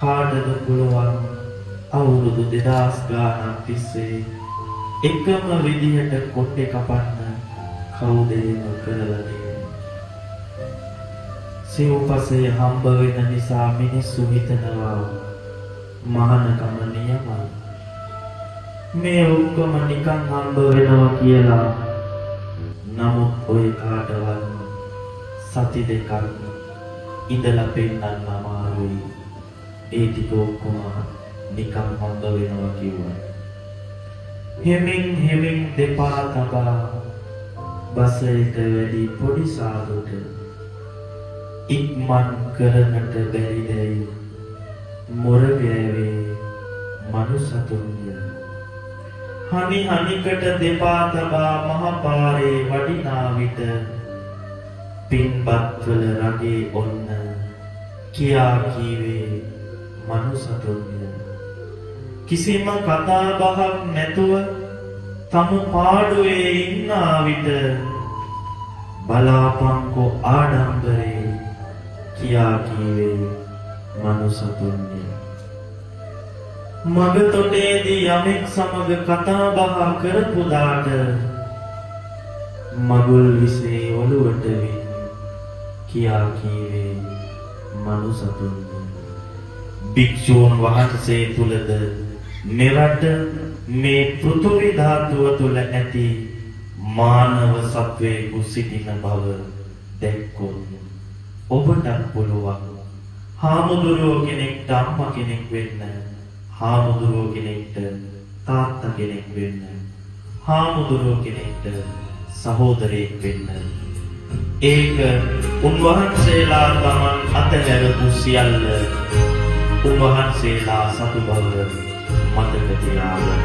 කාටද පුළුවන් අවුරුදු 2000 ගානක් තිස්සේ එකම විදිහට කොට්ටේ කපන්න කවුද එහෙම කරලා තියෙන්නේ? සිව්පසේ හම්බ වෙන නිසා මිනිස්සු හිතනවා මහානකම නියමයි. මේ ඔක්කොම නිකන් හම්බ වෙනවා කියලා. නමුත් ඔය කාටවත් සති දෙකක් ඉඳලා පෙන්නන්න අමාරුයි. ඒ ටික ඔක්කොම නිකන් හම්බ වෙනවා කිව්වා. හෙමින් දෙපා තබා බසයට වැඩි පොඩි සාදුට ඉක්මන් කරන්නට බැරිදැයි මොරගෑවේ මනුසතුන්ය. හනිකට දෙපා තබා මහපාරේ වඩිනා විට පින්බත්වල රගේ ඔන්න කියා කීවේ මනුසතුන්ය. කිසිම කතා බහක් නැතුව තම පාඩුවේ ඉන්නා විට බලාපංකෝ ආඩම්බරේ කියා කීවේ මනුසතුන්ය. මගතොටේදී යමෙක් සමග කතා බහ කරපු දාට මගුල් විසේ ඔළුවට වින් කියා කීවේ මනුසතුන්ය. භික්ෂූන් වහන්සේ තුලද මෙරට මේ පෘථුවි ධාතුව තුල ඇති මානව සත්වයෙකු සිටින බව දැක්කොත් ඔබටත් පුළුවන් හාමුදුරුවෝ කෙනෙක්ට අම්මා කෙනෙක් වෙන්න, හාමුදුරුවෝ කෙනෙක්ට තාත්තා කෙනෙක් වෙන්න, හාමුදුරුවෝ කෙනෙක්ට සහෝදරයෙක් වෙන්න. ඒක උන්වහන්සේලා තමන් අතහැරපු සියල්ල උන්වහන්සේලා සතු බව මතක තියාගන්න.